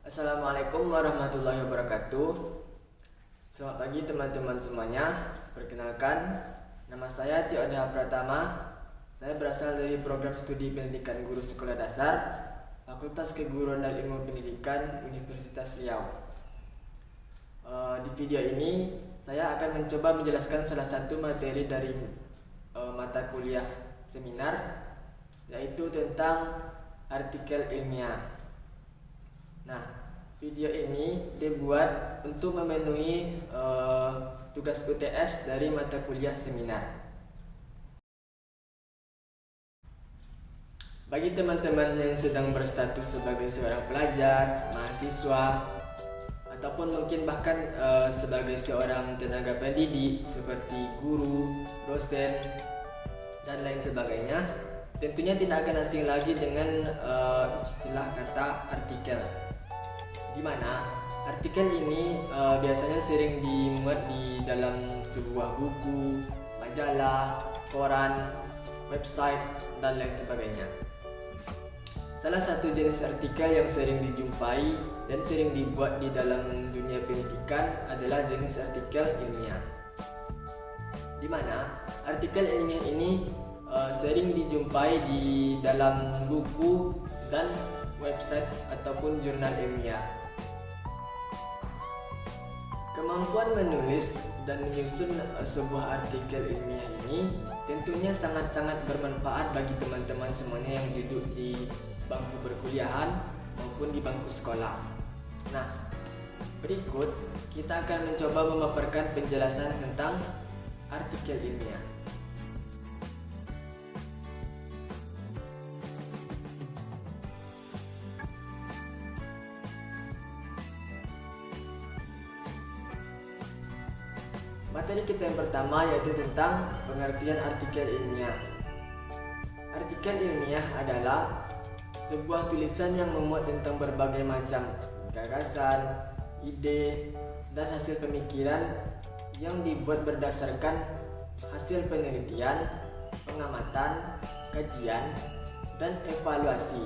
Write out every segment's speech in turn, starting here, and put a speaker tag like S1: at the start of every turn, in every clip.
S1: Assalamualaikum warahmatullahi wabarakatuh. Selamat pagi teman-teman semuanya. Perkenalkan, nama saya Tio Adha Pratama. Saya berasal dari program studi pendidikan guru sekolah dasar Fakultas Keguruan dan Ilmu Pendidikan Universitas Riau. Di video ini saya akan mencoba menjelaskan salah satu materi dari mata kuliah seminar, yaitu tentang artikel ilmiah. Nah, video ini dibuat untuk memenuhi tugas UTS dari mata kuliah seminar. Bagi teman-teman yang sedang berstatus sebagai seorang pelajar, mahasiswa, ataupun mungkin bahkan sebagai seorang tenaga pendidik seperti guru, dosen, dan lain sebagainya, tentunya tidak akan asing lagi dengan istilah kata artikel, di mana artikel ini biasanya sering dimuat di dalam sebuah buku, majalah, koran, website, dan lain sebagainya. Salah satu jenis artikel yang sering dijumpai dan sering dibuat di dalam dunia pendidikan adalah jenis artikel ilmiah, di mana artikel ilmiah ini sering dijumpai di dalam buku dan website ataupun jurnal ilmiah. Kemampuan menulis dan menyusun sebuah artikel ilmiah ini tentunya sangat-sangat bermanfaat bagi teman-teman semuanya yang duduk di bangku perkuliahan maupun di bangku sekolah. Nah, berikut kita akan mencoba memaparkan penjelasan tentang artikel ilmiah. Materi kita yang pertama yaitu tentang pengertian artikel ilmiah. Artikel ilmiah adalah sebuah tulisan yang memuat tentang berbagai macam gagasan, ide, dan hasil pemikiran yang dibuat berdasarkan hasil penelitian, pengamatan, kajian, dan evaluasi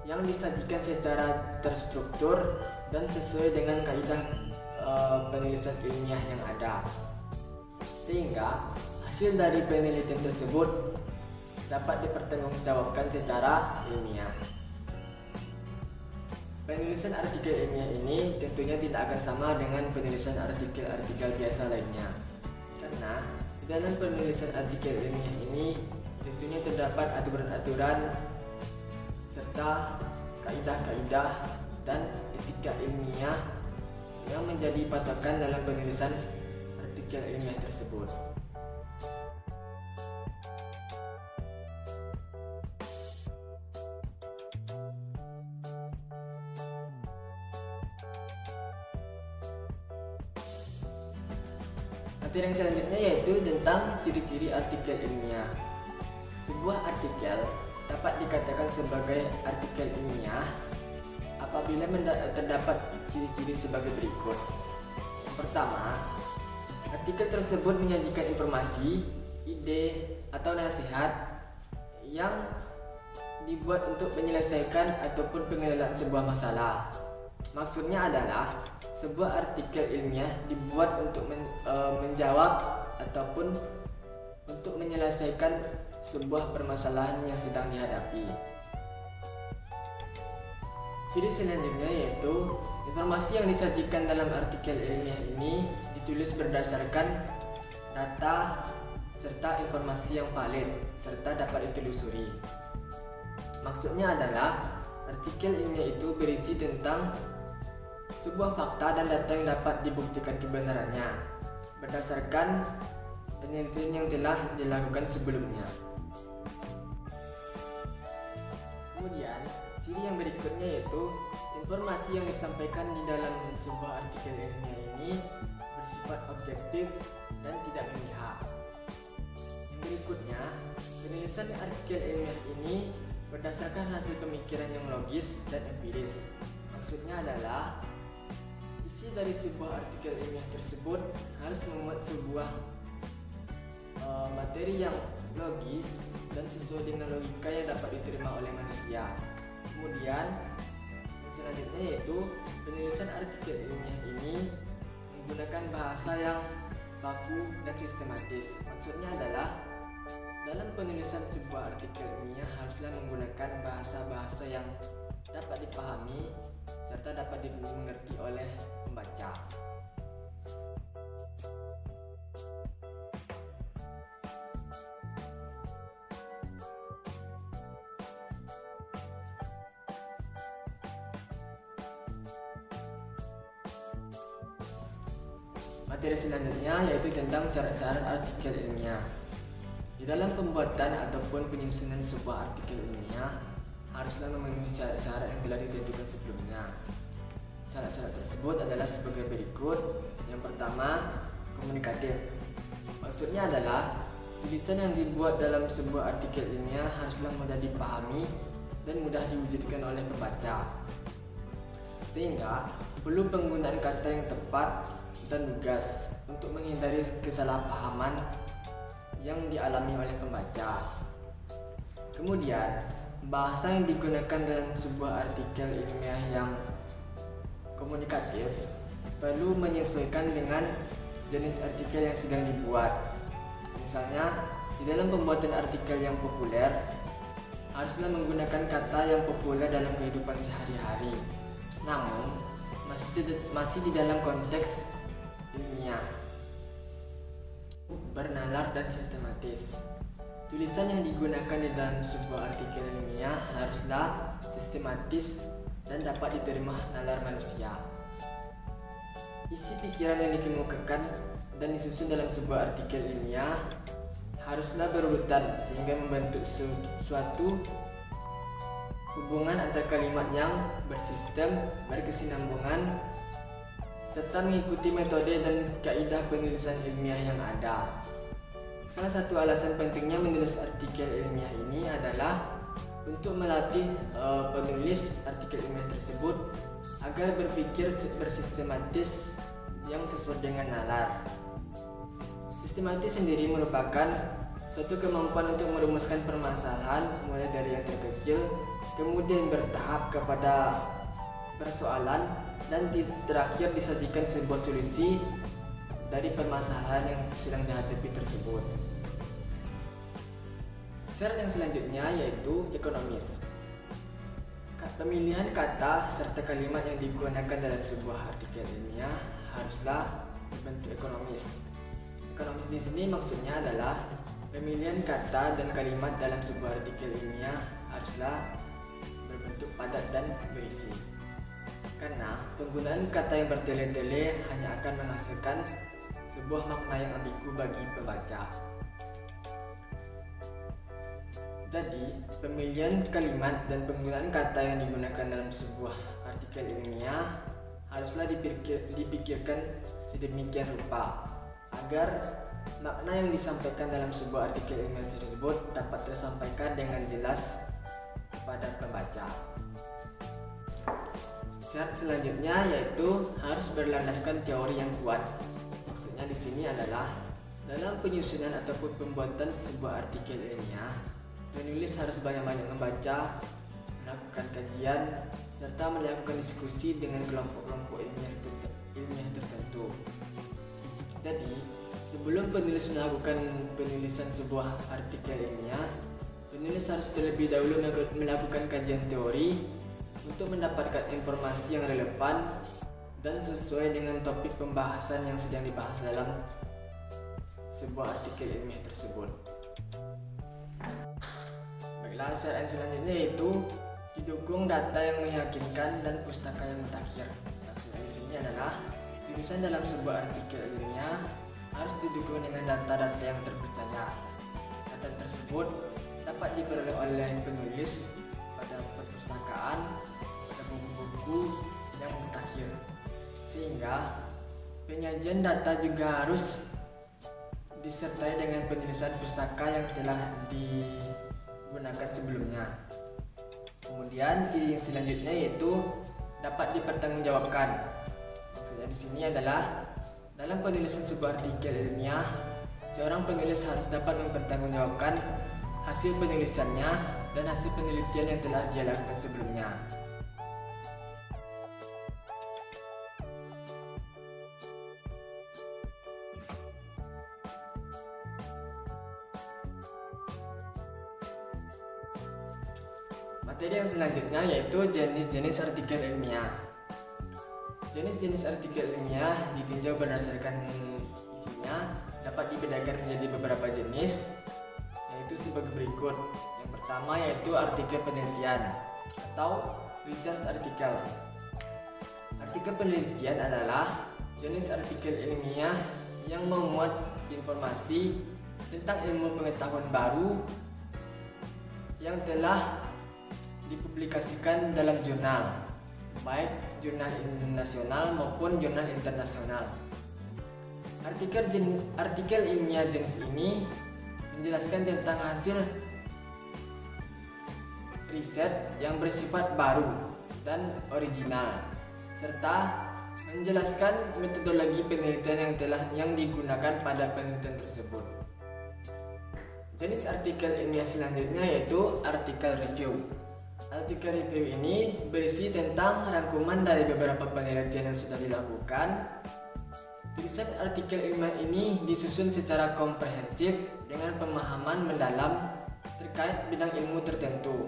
S1: yang disajikan secara terstruktur dan sesuai dengan kaidah penulisan ilmiah yang ada, sehingga hasil dari penelitian tersebut dapat dipertanggungjawabkan secara ilmiah. Penulisan artikel ilmiah ini tentunya tidak akan sama dengan penulisan artikel-artikel biasa lainnya, karena di dalam penulisan artikel ilmiah ini tentunya terdapat aturan-aturan serta kaidah-kaidah dan etika ilmiah yang menjadi patokan dalam penulisan artikel ilmiah tersebut. Materi yang selanjutnya yaitu tentang ciri-ciri artikel ilmiah. Sebuah artikel dapat dikatakan sebagai artikel ilmiah apabila terdapat ciri-ciri sebagai berikut. Yang pertama, artikel tersebut menyajikan informasi, ide, atau nasihat yang dibuat untuk menyelesaikan ataupun pengenalan sebuah masalah. Maksudnya adalah sebuah artikel ilmiah dibuat untuk menjawab ataupun untuk menyelesaikan sebuah permasalahan yang sedang dihadapi. Ciri selanjutnya yaitu informasi yang disajikan dalam artikel ilmiah ini ditulis berdasarkan data serta informasi yang valid serta dapat ditelusuri. Maksudnya adalah artikel ilmiah itu berisi tentang sebuah fakta dan data yang dapat dibuktikan kebenarannya berdasarkan penelitian yang telah dilakukan sebelumnya. Kemudian, ciri yang berikutnya yaitu informasi yang disampaikan di dalam sebuah artikel ilmiah ini bersifat objektif dan tidak memihak. Yang berikutnya, penulisan artikel ilmiah ini berdasarkan hasil pemikiran yang logis dan empiris. Maksudnya adalah isi dari sebuah artikel ilmiah tersebut harus memuat sebuah materi yang logis dan sesuai dengan logika yang dapat diterima oleh manusia. Kemudian Selanjutnya yaitu penulisan artikel ilmiah ini menggunakan bahasa yang baku dan sistematis. Maksudnya adalah dalam penulisan sebuah artikel ilmiah haruslah menggunakan bahasa-bahasa yang dapat dipahami serta dapat dimengerti oleh pembaca. Materi selanjutnya yaitu tentang syarat-syarat artikel ilmiah. Di dalam pembuatan ataupun penyusunan sebuah artikel ilmiah haruslah memenuhi syarat-syarat yang telah ditentukan sebelumnya. Syarat-syarat tersebut adalah sebagai berikut. Yang pertama, komunikatif. Maksudnya adalah tulisan yang dibuat dalam sebuah artikel ilmiah haruslah mudah dipahami dan mudah diwujudkan oleh pembaca, sehingga perlu penggunaan kata yang tepat dan lugas untuk menghindari kesalahpahaman yang dialami oleh pembaca. Kemudian, bahasa yang digunakan dalam sebuah artikel ilmiah yang komunikatif perlu menyesuaikan dengan jenis artikel yang sedang dibuat. Misalnya, di dalam pembuatan artikel yang populer, haruslah menggunakan kata yang populer dalam kehidupan sehari-hari, namun masih di dalam konteks ilmiah, bernalar dan sistematis. Tulisan yang digunakan di dalam sebuah artikel ilmiah haruslah sistematis dan dapat diterima nalar manusia. Isi pikiran yang dikemukakan dan disusun dalam sebuah artikel ilmiah haruslah berurutan sehingga membentuk suatu hubungan antar kalimat yang bersistem, berkesinambungan, serta mengikuti metode dan kaidah penulisan ilmiah yang ada. Salah satu alasan pentingnya menulis artikel ilmiah ini adalah untuk melatih penulis artikel ilmiah tersebut agar berpikir bersistematis yang sesuai dengan nalar. Sistematis sendiri merupakan suatu kemampuan untuk merumuskan permasalahan mulai dari yang terkecil, kemudian bertahap kepada persoalan, dan terakhir disajikan sebuah solusi dari permasalahan yang sedang dihadapi tersebut. Syarat yang selanjutnya yaitu ekonomis. Pemilihan kata serta kalimat yang digunakan dalam sebuah artikel ilmiah haruslah berbentuk ekonomis. Ekonomis di sini maksudnya adalah pemilihan kata dan kalimat dalam sebuah artikel ilmiah haruslah berbentuk padat dan berisi. Karena penggunaan kata yang bertele-tele hanya akan menghasilkan sebuah makna yang ambigu bagi pembaca. Jadi, pemilihan kalimat dan penggunaan kata yang digunakan dalam sebuah artikel ilmiah haruslah dipikirkan sedemikian rupa agar makna yang disampaikan dalam sebuah artikel ilmiah tersebut dapat tersampaikan dengan jelas kepada pembaca. Syarat selanjutnya yaitu harus berlandaskan teori yang kuat. Maksudnya di sini adalah dalam penyusunan ataupun pembuatan sebuah artikel ilmiah, penulis harus banyak-banyak membaca, melakukan kajian, serta melakukan diskusi dengan kelompok-kelompok ilmiah tertentu. Jadi, sebelum penulis melakukan penulisan sebuah artikel ilmiah, penulis harus terlebih dahulu melakukan kajian teori untuk mendapatkan informasi yang relevan dan sesuai dengan topik pembahasan yang sedang dibahas dalam sebuah artikel ilmiah tersebut. Baiklah, syarat selanjutnya yaitu didukung data yang meyakinkan dan pustaka yang mutakhir. Maksudnya di sini adalah tulisan dalam sebuah artikel ilmiah harus didukung dengan data-data yang terpercaya. Data tersebut dapat diperoleh oleh penulis pada perpustakaan, pada buku-buku yang mutakhir, sehingga penyajian data juga harus disertai dengan penulisan pustaka yang telah digunakan sebelumnya. Kemudian ciri yang selanjutnya yaitu dapat dipertanggungjawabkan. Maksudnya di sini adalah dalam penulisan sebuah artikel ilmiah, seorang penulis harus dapat mempertanggungjawabkan hasil penulisannya dan hasil penelitian yang telah dia lakukan sebelumnya. Materi yang selanjutnya yaitu jenis-jenis artikel ilmiah. Jenis-jenis artikel ilmiah ditinjau berdasarkan isinya dapat dibedakan menjadi beberapa jenis, yaitu sebagai berikut. Yang pertama yaitu artikel penelitian atau research artikel. Artikel penelitian adalah jenis artikel ilmiah yang memuat informasi tentang ilmu pengetahuan baru yang telah dipublikasikan dalam jurnal, baik jurnal nasional maupun jurnal internasional. Artikel ilmiah jenis ini menjelaskan tentang hasil riset yang bersifat baru dan original, serta menjelaskan metodologi penelitian yang digunakan pada penelitian tersebut. Jenis artikel ilmiah selanjutnya yaitu artikel review. Artikel review ini berisi tentang rangkuman dari beberapa penelitian yang sudah dilakukan. Riset artikel ilmiah ini disusun secara komprehensif dengan pemahaman mendalam terkait bidang ilmu tertentu.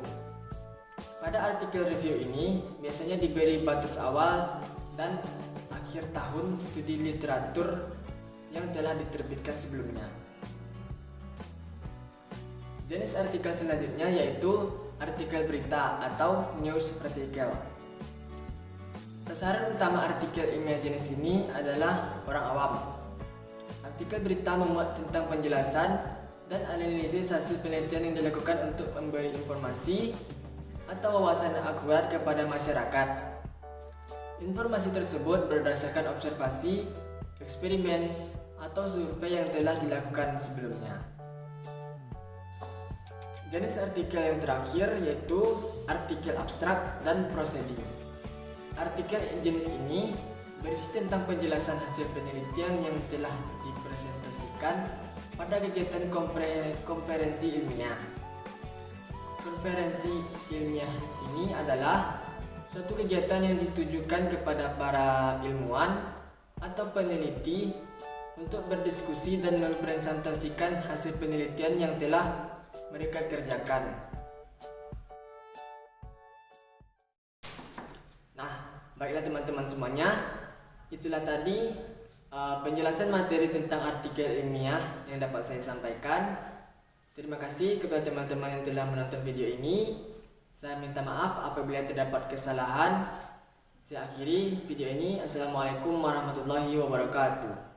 S1: Pada artikel review ini biasanya diberi batas awal dan akhir tahun studi literatur yang telah diterbitkan sebelumnya. Jenis artikel selanjutnya yaitu artikel berita atau news artikel. Sasaran utama artikel ilmiah jenis ini adalah orang awam. Artikel berita memuat tentang penjelasan dan analisis hasil penelitian yang dilakukan untuk memberi informasi atau wawasan yang akurat kepada masyarakat. Informasi tersebut berdasarkan observasi, eksperimen, atau survei yang telah dilakukan sebelumnya. Jenis artikel yang terakhir yaitu artikel abstrak dan proceeding. Artikel jenis ini berisi tentang penjelasan hasil penelitian yang telah dipresentasikan pada kegiatan konferensi ilmiah. Konferensi ilmiah ini adalah suatu kegiatan yang ditujukan kepada para ilmuwan atau peneliti untuk berdiskusi dan mempresentasikan hasil penelitian yang telah mereka kerjakan. Nah, baiklah teman-teman semuanya, itulah tadi penjelasan materi tentang artikel ilmiah yang dapat saya sampaikan. Terima kasih kepada teman-teman yang telah menonton video ini. Saya minta maaf apabila terdapat kesalahan. Saya akhiri video ini. Assalamualaikum warahmatullahi wabarakatuh.